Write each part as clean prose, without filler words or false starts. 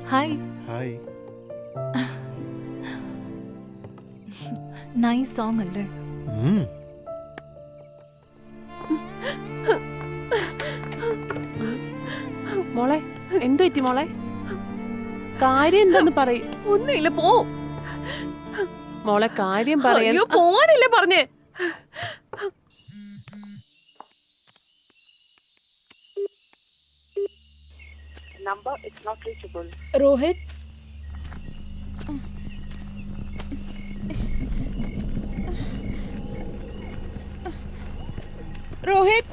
Hi. Hi. Nice song അല്ലേ? മോളെ എന്തു പറ്റി മോളെ? കാര്യം എന്താന്ന് പറയും. ഒന്നുമില്ല, പോ. മോളെ കാര്യം പറയാൻ. അയ്യോ, പോവാനല്ലേ പറഞ്ഞേ. രോഹിത്, രോഹിത്,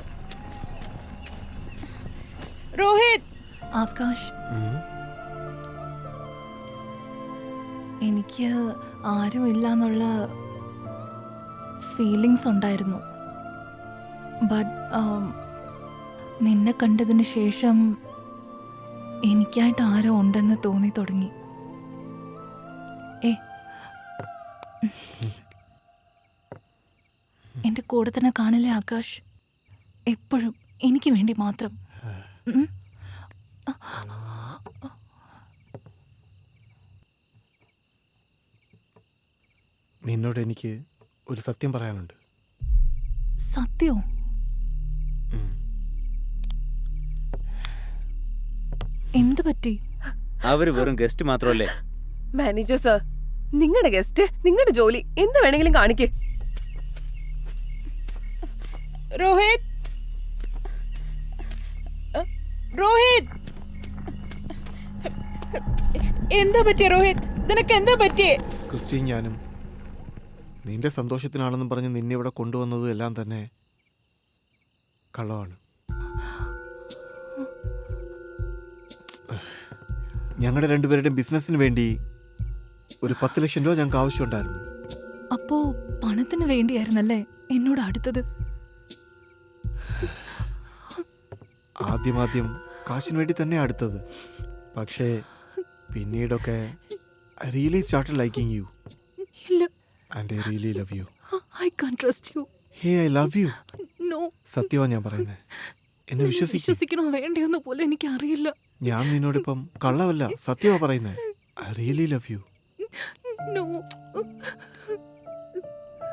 രോഹിത്. ആകാശ്, എനിക്ക് ആരും ഇല്ലാന്നുള്ള ഫീലിങ്സ് ഉണ്ടായിരുന്നു. ബട്ട് നിന്നെ കണ്ടതിന് ശേഷം എനിക്കായിട്ട് ആരോ ഉണ്ടെന്ന് തോന്നി തുടങ്ങി. എൻ്റെ കൂടെ തന്നെ കാണില്ലേ ആകാശ്? എപ്പോഴും എനിക്ക് വേണ്ടി മാത്രം. നിന്നോട് എനിക്ക് ഒരു സത്യം പറയാനുണ്ട്. സത്യോ? എന്ത് പറ്റി? അവര് വെറും ഗസ്റ്റ് മാത്രമല്ലേ? മാനേജർ സർ, നിങ്ങളുടെ ഗസ്റ്റ്, നിങ്ങളുടെ ജോലി എന്ത് വേണമെങ്കിലും കാണിക്ക്. രോഹിത്, രോഹിത്, എന്താ പറ്റിയ രോഹിത്? നിനക്ക് എന്താ പറ്റിയേ? ക്രിസ്റ്റിയും ഞാനും നിന്റെ സന്തോഷത്തിനാണെന്നും പറഞ്ഞ് നിന്നെ ഇവിടെ കൊണ്ടുവന്നതും എല്ലാം തന്നെ കള്ളമാണ്. ഞങ്ങളുടെ രണ്ടുപേരുടെയും ബിസിനസ്സിന് വേണ്ടി ഒരു 10 ലക്ഷം രൂപ ഞങ്ങൾക്ക് ആവശ്യമുണ്ടായിരുന്നു. അപ്പോ പണത്തിന് വേണ്ടിയായിരുന്നല്ലേ എന്നോട് അടുത്തത്? ആദ്യം കാശിന് വേണ്ടി തന്നെ അടുത്തത്. പക്ഷേ പിന്നീടൊക്കെ I really started liking you. ഇല്ല. And I really love you. I can't trust you. Hey, I love you. No. സത്യമാ ഞാൻ പറയുന്നത്. എന്നെ വിശ്വസിക്കണോ വേണ്ടിയൊന്നു പോലും എനിക്ക് അറിയില്ല. ഞാൻ നിന്നോടിപ്പം കള്ളവല്ല, സത്യമാ പറയുന്നത്. I really love you. No.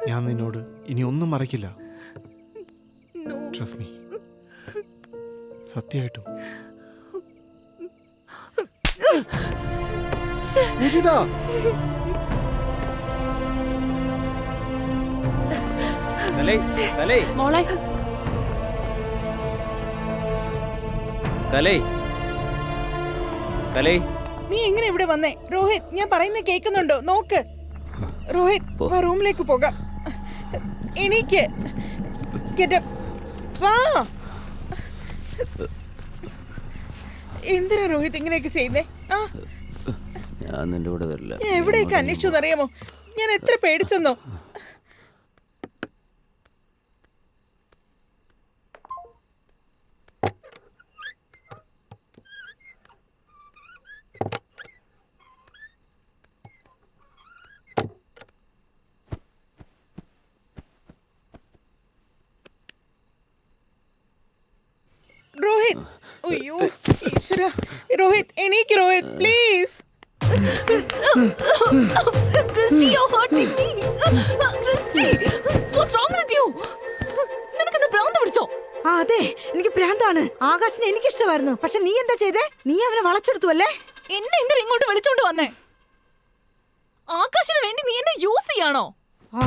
ഞാൻ നിന്നോട് ഇനി ഒന്നും മറക്കില്ല. No. Trust me. സത്യമായിട്ടും. മോളെ നീ എങ്ങനെ ഇവിടെ വന്നേ? രോഹിത്, ഞാൻ പറയുന്നത് കേൾക്കുന്നുണ്ടോ? നോക്ക് രോഹിത്, റൂമിലേക്ക് പോകാം. എണീക്ക്. Get up. വാ. എന്തിനാ രോഹിത് ഇങ്ങനെയൊക്കെ ചെയ്യുന്നേ? ഞാൻ നിന്റെ കൂടെ വരില്ല. ഞാൻ എവിടെയൊക്കെ അന്വേഷിച്ചു അറിയാമോ? ഞാൻ എത്ര പേടിച്ചെന്നോ. രോഹിത്, അയ്യോ ഈശ്വര. രോഹിത്, എണീക്ക് Rohit, please. Christy, you're hurting me. Christy, what's wrong with you? നിനക്കെന്താ ഭ്രാന്ത് പിടിച്ചോ? അതെ, എനിക്ക് ഭ്രാന്താണ്. ആകാശിനെ എനിക്ക് ഇഷ്ടമായിരുന്നു. പക്ഷെ നീ എന്താ ചെയ്തേ? നീ അവനെ വളച്ചെടുത്തു അല്ലേ? എന്നെ എന്തിനാ ഇങ്ങോട്ട് വിളിച്ചോണ്ട് വന്നേ? ആകാശിന് വേണ്ടി നീ എന്നെ യൂസ് ചെയ്യാണോ?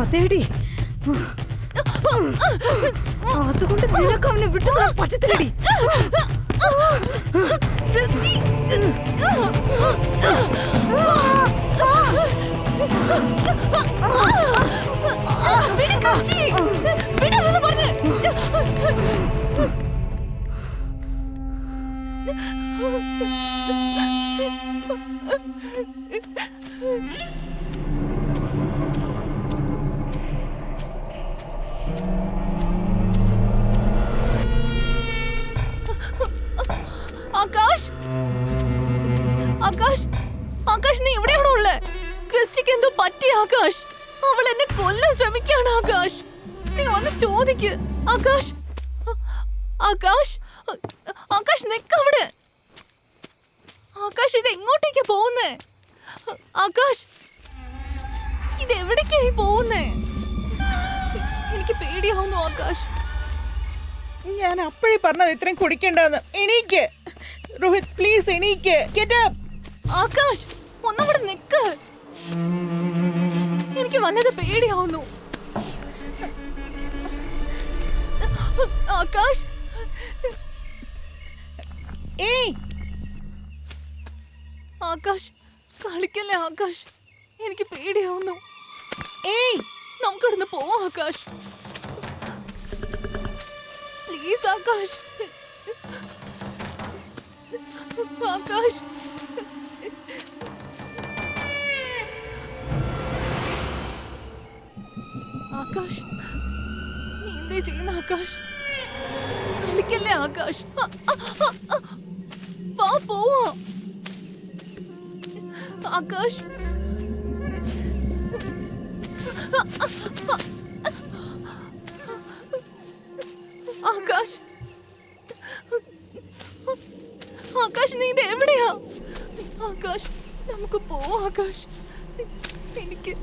അതേടി, അതുകൊണ്ട് നിനക്ക് അവനെ വിട്ടു പറ്റത്തില്ലടി. Christy. വിട് Christy. വിടാനെന്ന് പറഞ്ഞേ. ആകാശ്, ആകാശ്, ആകാശ്, നീ ഇവിടെയാണോ ഉള്ളേ? ക്രിസ്റ്റിക്ക് എന്തോ പറ്റി ആകാശ്. അവൾ എന്നെ കൊല്ലാൻ ശ്രമിക്കാണ് ആകാശ്. നീ വന്ന് ചോദിക്ക് ആകാശ്. ആകാശ്, ആകാശ് നിക്കവിടെ. ആകാശ് ഇത് എങ്ങോട്ടേക്കാ പോകുന്നേ? ആകാശ് ഇത് എവിടേക്കായി പോകുന്നേ? എനിക്ക് പേടിയാവുന്നു ആകാശ്. ഞാൻ അപ്പോഴേ പറഞ്ഞത് ഇത്രയും കുടിക്കണ്ടെന്ന്. എണീക്ക് രോഹിത്, പ്ലീസ് എണീക്ക്. Get up. ആകാശ് ഒന്നവിടെ നിക്ക്. എനിക്ക് വല്ലാതെ പേടിയാവുന്നു. ആകാശ് ഏയ് ആകാശ് കളിക്കല്ലേ ആകാശ്, എനിക്ക് പേടിയാവുന്നു. ഏയ് നമുക്കിവിടുന്ന് പോവാം ആകാശ്. പ്ലീസ് ആകാശ്. ആകാശ് ആകാശ് നീ എന്തേ ചെയ്യുന്ന ആകാശ്? കളിക്കല്ലേ ആകാശ്. വാ പോവാ ആകാശ്. ആകാശ് ആകാശ് നീ ഇത് എവിടെയാ? ആകാശ് നമുക്ക് പോവാം ആകാശ്. എനിക്ക്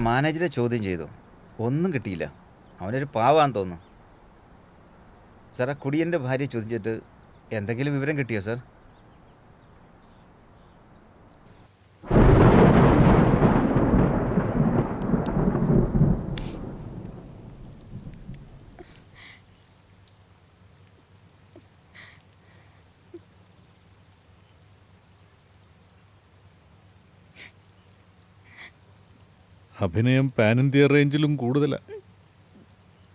മാനേജരെ ചോദ്യം ചെയ്തു, ഒന്നും കിട്ടിയില്ല. അവനൊരു പാവാന്ന് തോന്നുന്നു. സാർ, ആ കുടിയൻ്റെ ഭാര്യയെ ചോദിച്ചിട്ട് എന്തെങ്കിലും വിവരം കിട്ടിയോ സാർ? അഭിനയം പാൻ ഇന്ത്യ റേഞ്ചിലും കൂടുതലാ.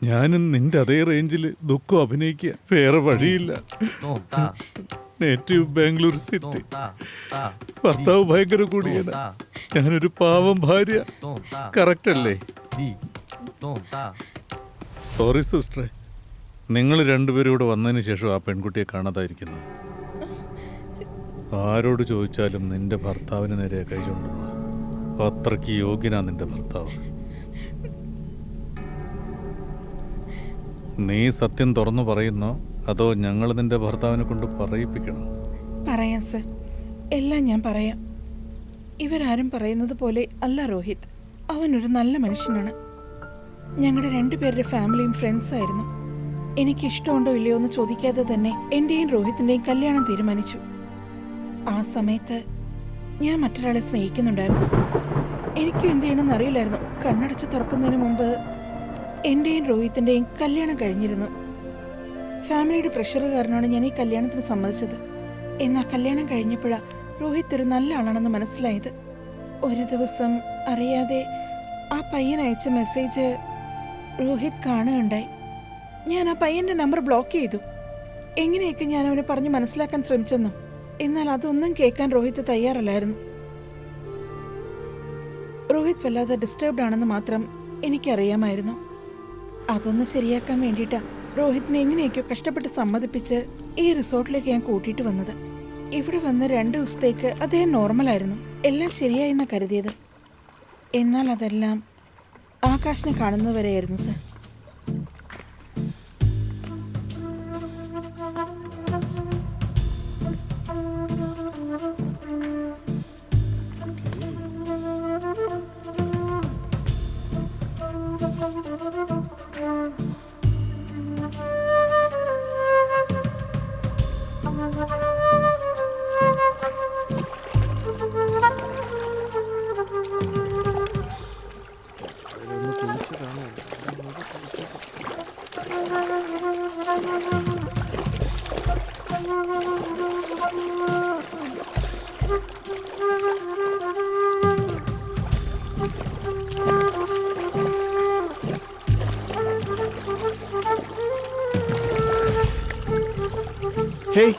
ഞാനും നിന്റെ അതേ റേഞ്ചിൽ ദുഃഖം അഭിനയിക്കുക, വേറെ വഴിയില്ല. നേറ്റീവ് ബാംഗ്ലൂർ സിറ്റി, ഭർത്താവ് ഭയങ്കര കൂടിയാണ്, ഞാനൊരു പാവം ഭാര്യ. കറക്റ്റ് അല്ലേ? സോറി സിസ്റ്ററെ, നിങ്ങൾ രണ്ടുപേരും ഇവിടെ വന്നതിന് ശേഷം ആ പെൺകുട്ടിയെ കാണാതായിരിക്കുന്നത്. ആരോട് ചോദിച്ചാലും നിന്റെ ഭർത്താവിന് നേരെ കൈ ചൂണ്ടുന്നത്. അത്രയ്ക്ക് യോഗ്യനാ നിന്റെ ഭർത്താവ്. നീ സത്യം തുറന്നു പറയുന്നോ അതോ ഞങ്ങൾ നിന്റെ ഭർത്താവിനെ കൊണ്ട് പറയിപ്പിക്കണം? പറയാം സർ, എല്ലാം ഞാൻ പറയാം. ഇവരാരും പറയുന്നത് പോലെ അല്ല രോഹിത്. അവനൊരു നല്ല മനുഷ്യനാണ്. ഞങ്ങളുടെ രണ്ടുപേരുടെ ഫാമിലിയും ഫ്രണ്ട്സ് ആയിരുന്നു. എനിക്ക് ഇഷ്ടമുണ്ടോ ഇല്ലയോ എന്ന് ചോദിക്കാതെ തന്നെ എൻ്റെയും രോഹിത്തിൻ്റെയും കല്യാണം തീരുമാനിച്ചു. ആ സമയത്ത് ഞാൻ മറ്റൊരാളെ സ്നേഹിക്കുന്നുണ്ടായിരുന്നു. എനിക്കും എന്ത് ചെയ്യണമെന്ന് അറിയില്ലായിരുന്നു. കണ്ണടച്ച് തുറക്കുന്നതിന് മുമ്പ് എൻ്റെയും രോഹിത്തിൻ്റെയും കല്യാണം കഴിഞ്ഞിരുന്നു. ഫാമിലിയുടെ പ്രഷർ കാരണമാണ് ഞാൻ ഈ കല്യാണത്തിന് സമ്മതിച്ചത്. എന്നാൽ കല്യാണം കഴിഞ്ഞപ്പോഴാണ് രോഹിത് ഒരു നല്ല ആളാണെന്ന് മനസ്സിലായത്. ഒരു ദിവസം അറിയാതെ ആ പയ്യൻ അയച്ച മെസ്സേജ് രോഹിത് കാണുകയുണ്ടായി. ഞാൻ ആ പയ്യൻ്റെ നമ്പർ ബ്ലോക്ക് ചെയ്തു. എങ്ങനെയൊക്കെ ഞാൻ അവനെ പറഞ്ഞ് മനസ്സിലാക്കാൻ ശ്രമിച്ചെന്നും, എന്നാൽ അതൊന്നും കേൾക്കാൻ രോഹിത് തയ്യാറല്ലായിരുന്നു. രോഹിത് വല്ലാതെ ഡിസ്റ്റർബ്ഡ് ആണെന്ന് മാത്രം എനിക്കറിയാമായിരുന്നു. അതൊന്ന് ശരിയാക്കാൻ വേണ്ടിയിട്ടാണ് രോഹിത്തിനെ എങ്ങനെയൊക്കെയോ കഷ്ടപ്പെട്ട് സമ്മതിപ്പിച്ച് ഈ റിസോർട്ടിലേക്ക് ഞാൻ കൂട്ടിയിട്ട് വന്നത്. ഇവിടെ വന്ന് 2 ദിവസത്തേക്ക് അദ്ദേഹം നോർമലായിരുന്നു. എല്ലാം ശരിയായെന്നാണ് കരുതിയത്. എന്നാൽ അതെല്ലാം ആകാശിനെ കാണുന്നവരെയായിരുന്നു sir. Hey,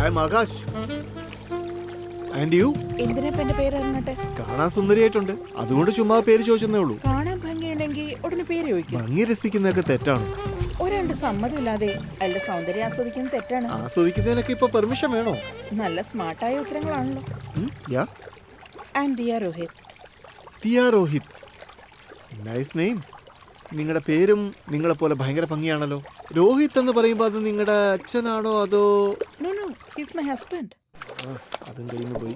I'm Akash. And you? എന്തിനാ എന്റെ പേര് അറിഞ്ഞിട്ട്? കാണാൻ സുന്ദരിയായിട്ടുണ്ട്, അതുകൊണ്ട് ചുമ്മാ പേര് ചോദിച്ചെന്നേ ഉള്ളൂ. കാണാൻ ഭംഗിയുണ്ടെങ്കിൽ ഉടനെ പേര് ചോദിക്കും. ഭംഗി രസിക്കുന്നതൊക്കെ തെറ്റാണ്. ഒരാളുടെ സമ്മതമില്ലാതെ അയാളുടെ സൗന്ദര്യം ആസ്വദിക്കുന്നത് തെറ്റാണ്. ആസ്വദിക്കുന്നതിനൊക്കെ ഇപ്പൊ പെർമിഷൻ വേണോ? നല്ല സ്മാർട്ടായ ഉത്തരങ്ങളാണല്ലോ. I am Diya Rohit. Diya Rohit, nice name. നിങ്ങളുടെ പേരും നിങ്ങളെ പോലെ ഭയങ്കര ഭംഗിയാണല്ലോ. രോഹിത് എന്ന് പറയുമ്പോൾ അത് നിങ്ങളുടെ അച്ഛനാണോ അതോ? No no, his my husband. അതും കയ്യിൽ നിന്ന് പോയി.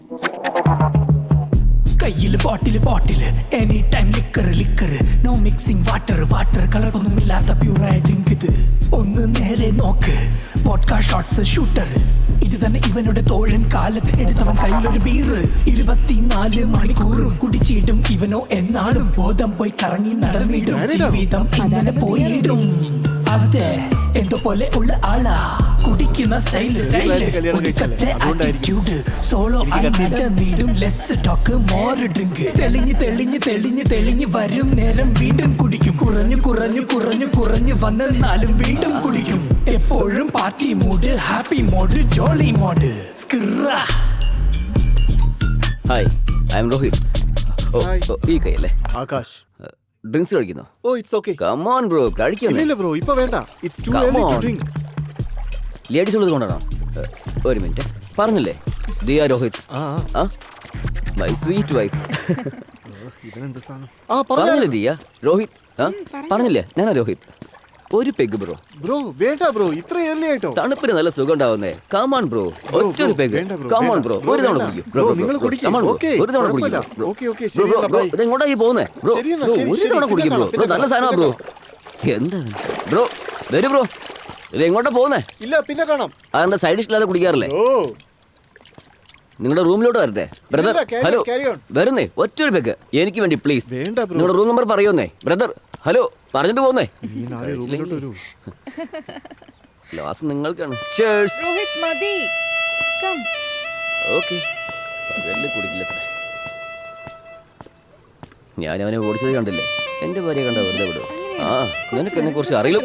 കയ്യില് bottle any time liquor no mixing water കളറൊന്നുമില്ലാത്ത പ്യൂറായ ഡ്രിങ്ക് ഇത്. ഒന്ന് നേരെ നോക്ക്, വോഡ്ക ഷോട്ട്സ് ഷൂട്ടർ. ഇത് തന്നെ ഇവനുടെ തോഴൻ കാലത്ത് എടുത്തവൻ കയ്യിലൊരു ബീറ്. 24 മണിക്കൂറും കുടിച്ചിടും ഇവനോ എന്നാളും. ബോധം പോയി കറങ്ങി നടന്നിടും, ജീവിതം ഇങ്ങനെ പോയിടും. അതെ, എന്തോ പോലെ ഉള്ള ആളാ, കുടിക്കുന്ന സ്റ്റൈല് ഒടുക്കത്തെ ആറ്റിറ്റ്യൂഡ്. സോളോ ആയി നടന്നിടും, ലെസ് ടോക്ക് മോർ ഡ്രിങ്ക്. തെളിഞ്ഞ് വരും നേരം വീണ്ടും കുടിക്കും. കുറഞ്ഞു വന്നെന്നാലും വീണ്ടും കുടിക്കും. എപ്പോഴും party mood, happy mode, jolly mode. Hi, I am Rohit. ഈ കൈയല്ലേ ആകാശ്. ഡ്രിങ്ക്സ് കഴിക്കുന്നോ? Oh, it's okay. Come on bro, കഴിക്കുന്നു. ഇല്ല ബ്രോ, ഇപ്പോ വേണ്ട. It's too Come early to on. drink. Ladies ഉള്ളത് കൊണ്ടാണോ? ഒരു മിനിറ്റ്, പറഞ്ഞില്ലേ ദിയ രോഹിത്? ആ, മൈ സ്വീറ്റ് വൈഫ്. ഇവനെന്താ സാധനം? പറഞ്ഞില്ലേ ദിയ രോഹിത്? പറഞ്ഞില്ലേ ഞാനാ രോഹിത്. ഒരു പെഗ് ബ്രോ. ബ്രോ വേണ്ട ബ്രോ, ഇത്ര early ആയിട്ടോ? തണുപ്പിന് നല്ല സുഖം ഉണ്ടാവുന്നേ. കമാൺ ബ്രോ, ഒറ്റൊരു പെഗ്. കമാൺ ബ്രോ, ഒരു തവണ കുടിക്കും. ബ്രോ നിങ്ങൾ കുടിക്കും. ഓക്കേ, ഒരു തവണ കുടിക്കും. ഓക്കേ ഓക്കേ, ശരി എന്നാ ബൈ. ഇതെങ്ങോട്ടാ ഈ പോകുന്നേ ബ്രോ? ഒരു തവണ കുടിക്കും ബ്രോ. ബ്രോ നല്ല സാധനമാ ബ്രോ. എന്താ ബ്രോ, വരൂ ബ്രോ. ഇത് എങ്ങോട്ടാ പോകുന്നേ? ഇല്ല, പിന്നെ കാണാം. അതെന്താ സൈഡ് ഡിഷില്ലാതെ കുടിക്കാറില്ലേ? ഓ, നിങ്ങളുടെ റൂമിലോട്ട് വരട്ടെ ബ്രദർ? ഹലോ, വരുന്നേ ഒറ്റൊരു പെഗ് എനിക്ക് വേണ്ടി പ്ലീസ്. വേണ്ട ബ്രോ. നിങ്ങളുടെ റൂം നമ്പർ പറയുന്നേ ബ്രദർ. ഹലോ, പറഞ്ഞിട്ട് പോകുന്നേ. നീ നാളെ റൂമിലോട്ട് വരൂ. ലാസ്റ്റ് നിങ്ങൾക്കാണ്. Cheers. രോഹിത് മതി. കം. ഓക്കെ, പകലിൽ കുടിക്കില്ല. ഞാൻ അവനെ ഓടിച്ചത് കണ്ടില്ലേ? എന്റെ ഭാര്യ കണ്ട വെറുതെ വിടും. ആ, നിനക്ക് എന്നെ കുറിച്ച് അറിയില്ല.